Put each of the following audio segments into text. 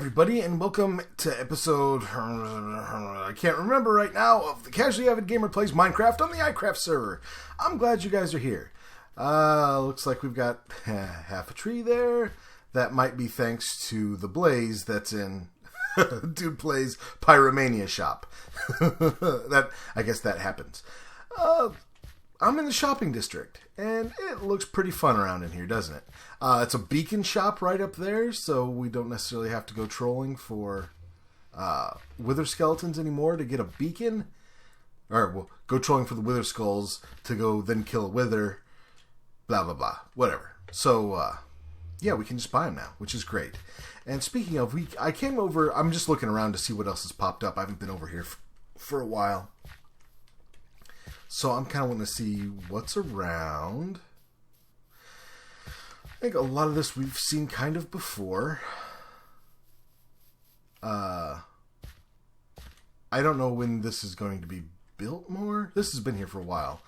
everybody, and welcome to episode, I can't remember right now, of the Casually Avid Gamer Plays Minecraft on the iCraft server. I'm glad you guys are here. Looks like we've got half a tree there. That might be thanks to the blaze that's in Dude Plays Pyromania shop. I guess that happens. I'm in the shopping district, and it looks pretty fun around in here, doesn't it? It's a beacon shop right up there, so we don't necessarily have to go trolling for wither skeletons anymore to get a beacon. Or we'll go trolling for the wither skulls to go then kill a wither. Blah, blah, blah. Whatever. So, yeah, we can just buy them now, which is great. And speaking of, I came over, I'm just looking around to see what else has popped up. I haven't been over here for a while. So I'm kind of wanting to see what's around. I think a lot of this we've seen kind of before. I don't know when this is going to be built more. This has been here for a while.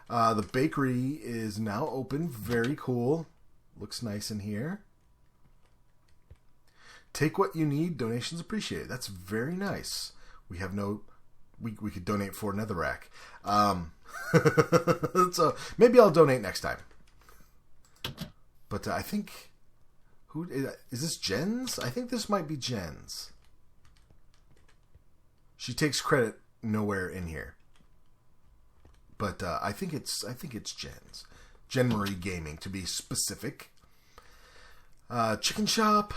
The bakery is now open. Very cool. Looks nice in here. Take what you need. Donations appreciated. That's very nice. We have no... We could donate for another rack. So maybe I'll donate next time. But I think... Is this Jen's? I think this might be Jen's. She takes credit nowhere in here. But I think it's Jen's. Jen Marie Gaming, to be specific. Chicken shop.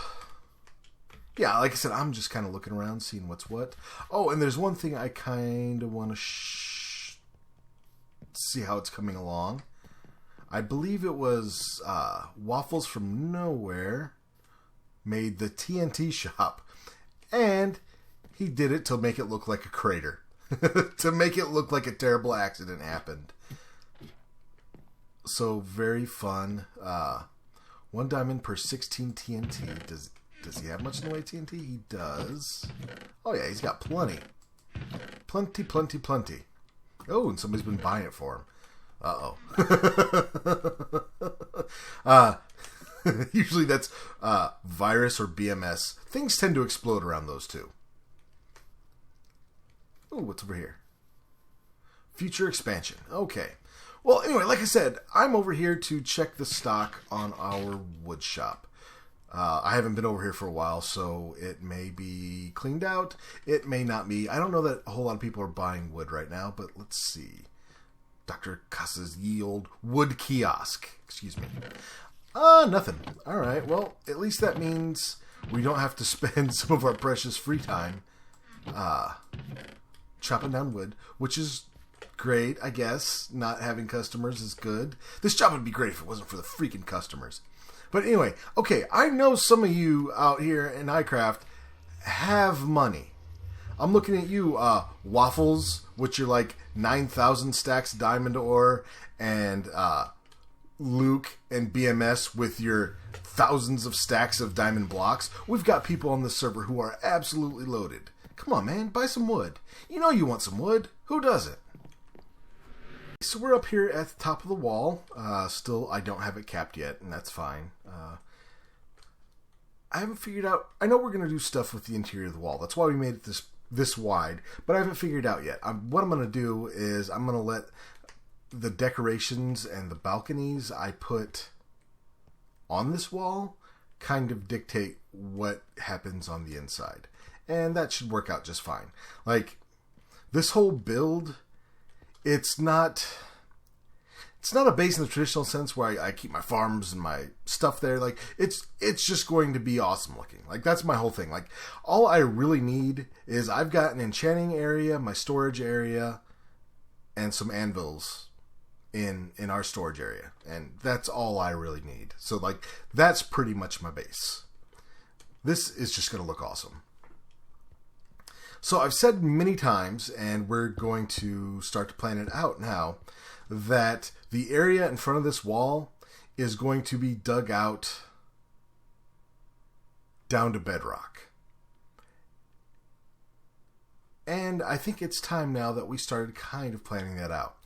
Yeah, like I said, I'm just kind of looking around, seeing what's what. Oh, and there's one thing I kind of want to see how it's coming along. I believe it was Waffles from Nowhere made the TNT shop. And he did it to make it look like a crater. To make it look like a terrible accident happened. So, very fun. 1 diamond per 16 TNT. Does he have much in the way of TNT? He does. Oh yeah, he's got plenty. Plenty, plenty, plenty. Oh, and somebody's been buying it for him. Uh-oh. Usually that's virus or BMS. Things tend to explode around those two. Oh, what's over here? Future expansion. Okay. Well, anyway, like I said, I'm over here to check the stock on our wood shop. I haven't been over here for a while, so it may be cleaned out. It may not be. I don't know that a whole lot of people are buying wood right now, but let's see. Dr. Casa's ye old wood kiosk. Excuse me. Nothing. All right, well, at least that means we don't have to spend some of our precious free time chopping down wood, which is great, I guess. Not having customers is good. This job would be great if it wasn't for the freaking customers. But anyway, okay, I know some of you out here in iCraft have money. I'm looking at you, Waffles, which are like 9,000 stacks diamond ore, and Luke and BMS with your thousands of stacks of diamond blocks. We've got people on this server who are absolutely loaded. Come on, man, buy some wood. You know you want some wood. Who doesn't? So we're up here at the top of the wall. Still, I don't have it capped yet, and that's fine. I haven't figured out... I know we're going to do stuff with the interior of the wall. That's why we made it this wide, but I haven't figured out yet. What I'm going to do is I'm going to let the decorations and the balconies I put on this wall kind of dictate what happens on the inside. And that should work out just fine. Like, this whole build... It's not a base in the traditional sense where I keep my farms and my stuff there. Like, it's just going to be awesome looking. Like, that's my whole thing. Like, all I really need is I've got an enchanting area, my storage area, and some anvils in our storage area. And that's all I really need. So, like, that's pretty much my base. This is just going to look awesome. So I've said many times, and we're going to start to plan it out now, that the area in front of this wall is going to be dug out down to bedrock. And I think it's time now that we started kind of planning that out.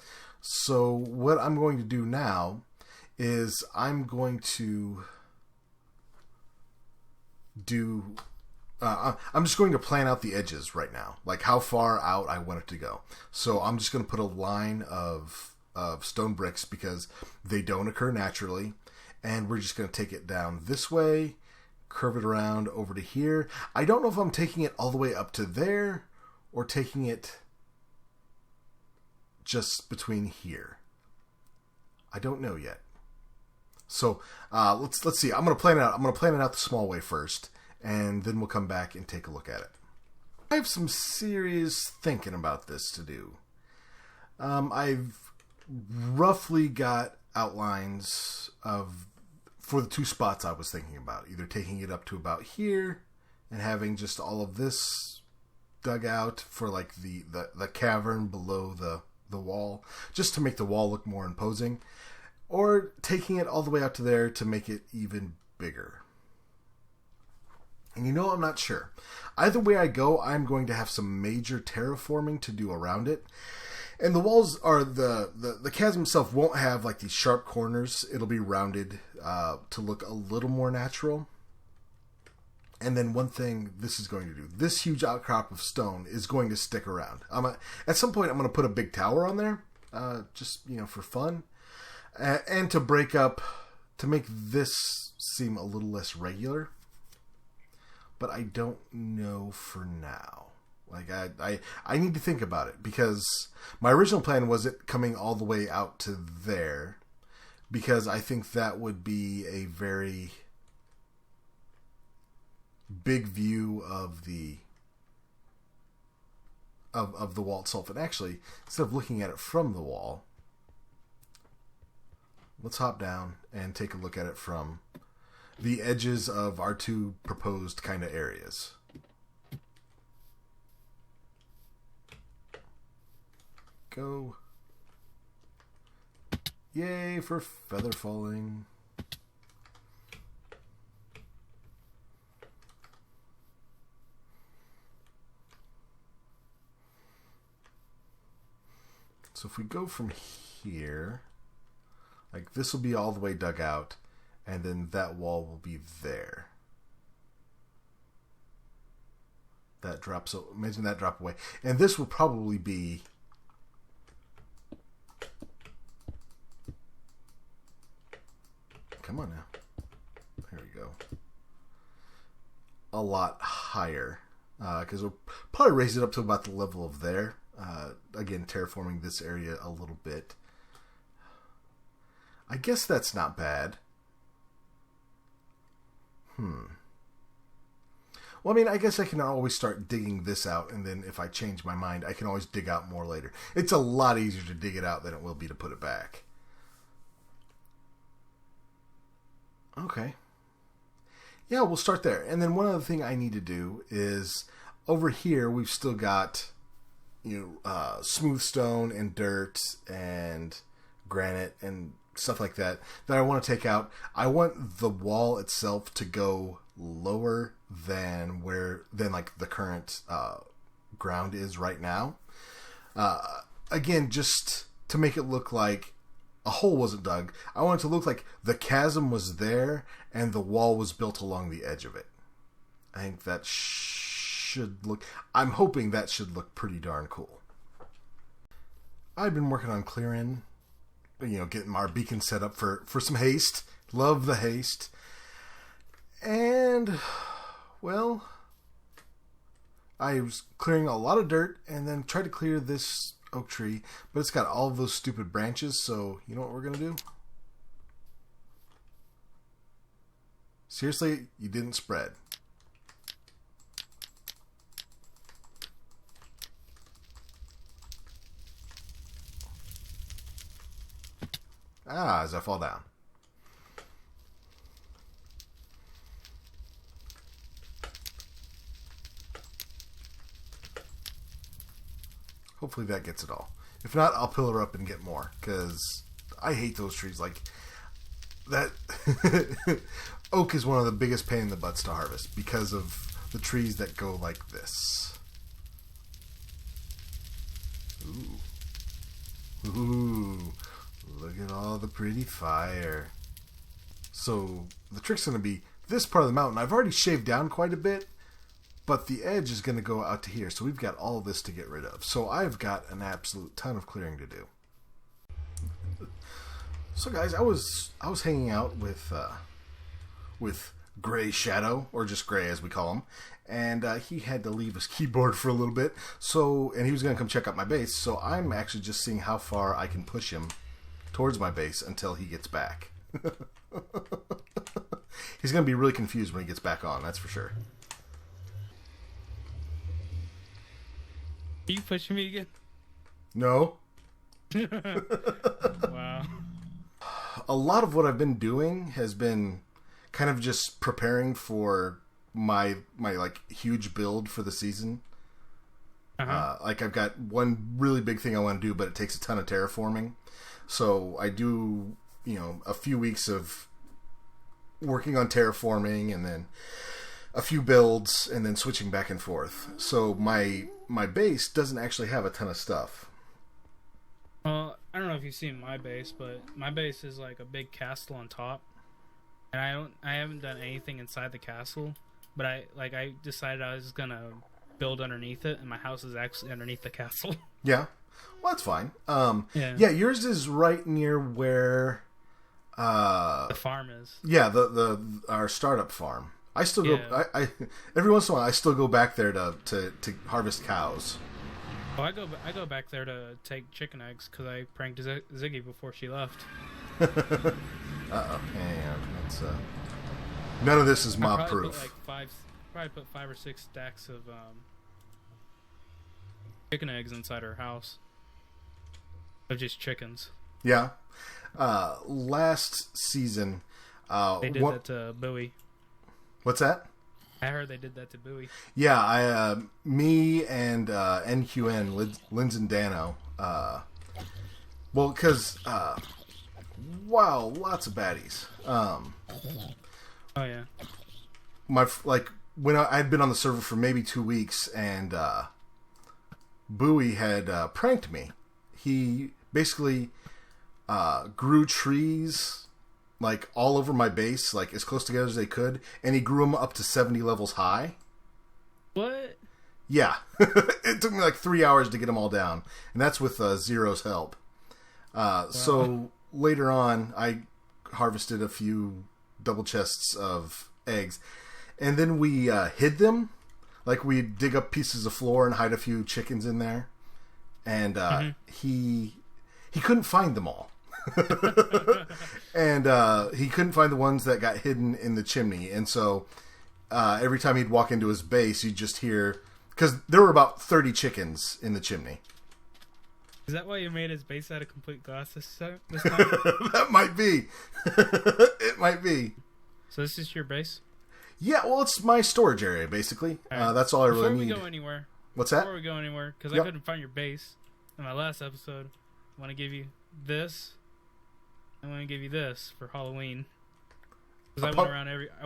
So what I'm going to do now is I'm going to do I'm just going to plan out the edges right now, like how far out I want it to go. So I'm just going to put a line of stone bricks because they don't occur naturally, and we're just going to take it down this way, curve it around over to here. I don't know if I'm taking it all the way up to there or taking it just between here. I don't know yet. So let's see. I'm going to plan it out. I'm going to plan it out the small way first, and then we'll come back and take a look at it. I have some serious thinking about this to do. I've roughly got outlines for the two spots I was thinking about. Either taking it up to about here and having just all of this dug out for like the cavern below the wall, just to make the wall look more imposing, or taking it all the way out to there to make it even bigger. And I'm not sure. Either way I go, I'm going to have some major terraforming to do around it. And the walls are the chasm itself won't have like these sharp corners. It'll be rounded to look a little more natural. And then one thing this is going to do, this huge outcrop of stone is going to stick around. At some point I'm going to put a big tower on there, just for fun, and to make this seem a little less regular. But I don't know for now. Like I need to think about it, because my original plan was it coming all the way out to there, because I think that would be a very big view of the wall itself. And actually, instead of looking at it from the wall, let's hop down and take a look at it from the edges of our two proposed kind of areas. Go. Yay for feather falling. So if we go from here, like this will be all the way dug out, and then that wall will be there. That drops, so imagine that drop away. And this will probably be come on now. There we go. A lot higher, because we'll probably raise it up to about the level of there. Again, terraforming this area a little bit. I guess that's not bad. Well, I mean, I guess I can always start digging this out, and then if I change my mind, I can always dig out more later. It's a lot easier to dig it out than it will be to put it back. Okay. Yeah, we'll start there. And then one other thing I need to do is, over here, we've still got smooth stone and dirt and granite and stuff like that I want to take out. I want the wall itself to go lower than like the current ground is right now. Again, just to make it look like a hole wasn't dug. I want it to look like the chasm was there and the wall was built along the edge of it. I think that I'm hoping that should look pretty darn cool. I've been working on clearing, getting our beacon set up for some haste. Love the haste. And, well, I was clearing a lot of dirt and then tried to clear this oak tree, but it's got all of those stupid branches, so you know what we're going to do? Seriously, you didn't spread. As I fall down. Hopefully that gets it all. If not, I'll pillar up and get more, because I hate those trees. Like, that oak is one of the biggest pain in the butts to harvest because of the trees that go like this. Ooh. Look at all the pretty fire. So the trick's going to be this part of the mountain. I've already shaved down quite a bit, but the edge is going to go out to here, so we've got all of this to get rid of. So I've got an absolute ton of clearing to do. So guys, I was hanging out with Gray Shadow, or just Gray as we call him, and he had to leave his keyboard for a little bit. And he was going to come check out my base. So I'm actually just seeing how far I can push him towards my base until he gets back. He's going to be really confused when he gets back on, that's for sure. Are you pushing me again? No. Wow. A lot of what I've been doing has been kind of just preparing for my like huge build for the season. Like I've got one really big thing I want to do, but it takes a ton of terraforming. So I do, a few weeks of working on terraforming and then a few builds and then switching back and forth. So my base doesn't actually have a ton of stuff. Well, I don't know if you've seen my base, but my base is like a big castle on top. And I haven't done anything inside the castle, but I decided I was gonna build underneath it, and my house is actually underneath the castle. Yeah. Well, that's fine. Yeah, yours is right near where the farm is. Yeah, our startup farm. I still go. I every once in a while I still go back there to harvest cows. Oh, I go back there to take chicken eggs because I pranked Ziggy before she left. Uh-oh. And that's none of this is mob proof. Probably put 5 or 6 stacks of chicken eggs inside her house. Of just chickens. Yeah. Last season, they did that to Bowie. What's that? I heard they did that to Bowie. Yeah, me and NQN, Linz and Dano. Well, because wow, lots of baddies. Oh yeah. When I had been on the server for maybe 2 weeks, and Bowie had pranked me. He basically grew trees like all over my base, like as close together as they could, and he grew them up to 70 levels high. What? Yeah. It took me like 3 hours to get them all down, and that's with Zero's help. Wow. So later on, I harvested a few double chests of eggs, and then we hid them. Like we'd dig up pieces of floor and hide a few chickens in there, and he couldn't find them all. And he couldn't find the ones that got hidden in the chimney, and so every time he'd walk into his base, you'd just hear, because there were about 30 chickens in the chimney. Is that why you made his base out of complete glass this time? That might be. It might be. So this is your base? Yeah, well, it's my storage area, basically. Right. That's all I really need. Before we go anywhere. What's that? Before we go anywhere, because I couldn't find your base in my last episode, I want to give you this. I want to give you this for Halloween. Because I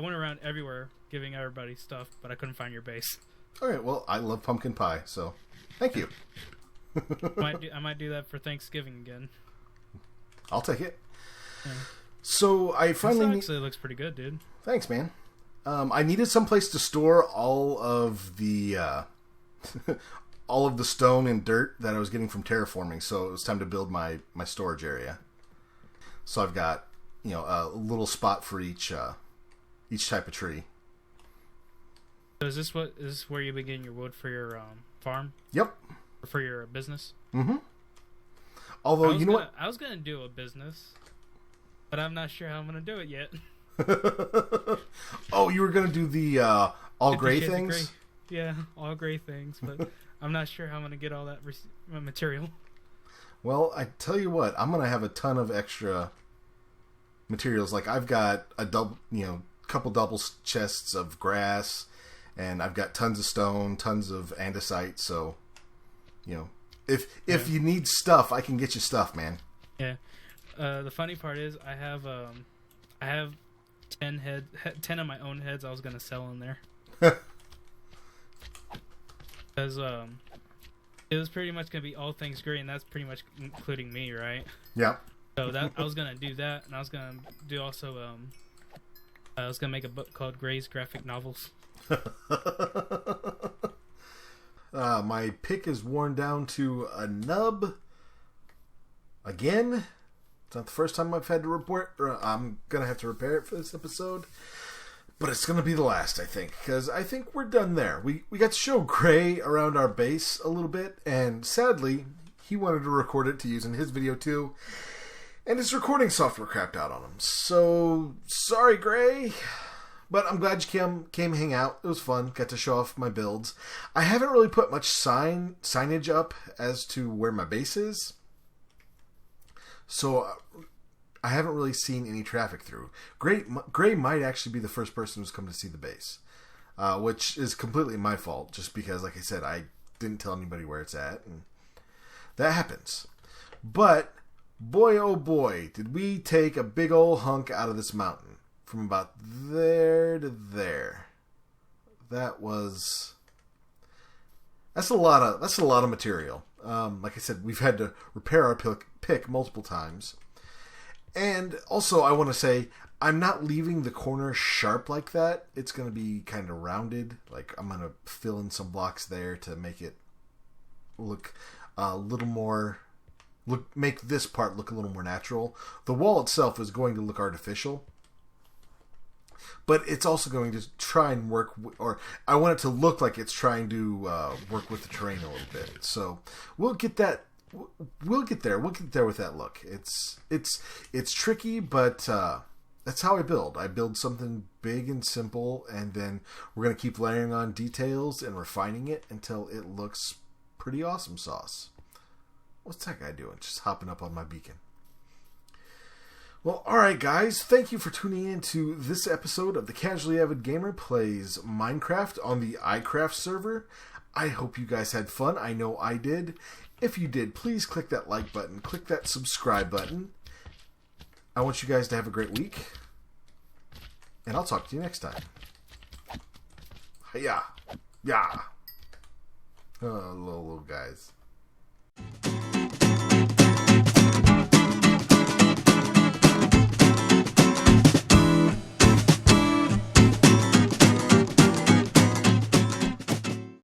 went around everywhere giving everybody stuff, but I couldn't find your base. Okay, well, I love pumpkin pie, so thank you. I might do that for Thanksgiving again. I'll take it. Yeah. So I finally... This actually looks pretty good, dude. Thanks, man. I needed some place to store all of the all of the stone and dirt that I was getting from terraforming, so it was time to build my storage area. So I've got a little spot for each type of tree. So is this where you begin your wood for your farm? Yep. Or for your business? Mm-hmm. Although you know what, I was gonna do a business, but I'm not sure how I'm gonna do it yet. Oh, you were gonna do the all gray things? Yeah, all gray things, but I'm not sure how I'm gonna get all that material. Well, I tell you what, I'm gonna have a ton of extra materials. Like I've got a couple double chests of grass, and I've got tons of stone, tons of andesite. So, if you need stuff, I can get you stuff, man. Yeah. The funny part is, I have 10 of my own heads I was gonna sell in there. Because it was pretty much gonna be all things gray, and that's pretty much including me, right? Yeah. So that I was gonna do that, and I was gonna do also I was gonna make a book called Gray's Graphic Novels. My pick is worn down to a nub. Again. It's not the first time I've had to repair. I'm gonna have to repair it for this episode. But it's going to be the last, I think, because I think we're done there. We got to show Gray around our base a little bit, and sadly, he wanted to record it to use in his video too, and his recording software crapped out on him. So, sorry, Gray, but I'm glad you came hang out. It was fun. Got to show off my builds. I haven't really put much signage up as to where my base is, so I haven't really seen any traffic through. Gray might actually be the first person who's come to see the base, which is completely my fault, just because, like I said, I didn't tell anybody where it's at, and that happens. But, boy oh boy, did we take a big old hunk out of this mountain. From about there to there. That's a lot of material. Like I said, we've had to repair our pick multiple times. And also, I want to say, I'm not leaving the corner sharp like that. It's going to be kind of rounded. Like, I'm going to fill in some blocks there to make it look a little more... make this part look a little more natural. The wall itself is going to look artificial. But it's also going to try and work... or I want it to look like it's trying to work with the terrain a little bit. So, we'll get that... We'll get there. We'll get there with that look. It's tricky, but that's how I build. I build something big and simple, and then we're going to keep layering on details and refining it until it looks pretty awesome sauce. What's that guy doing? Just hopping up on my beacon. Well, alright guys, thank you for tuning in to this episode of the Casually Avid Gamer Plays Minecraft on the iCraft server. I hope you guys had fun. I know I did. If you did, please click that like button. Click that subscribe button. I want you guys to have a great week. And I'll talk to you next time. Yeah. Yeah. Oh, little guys.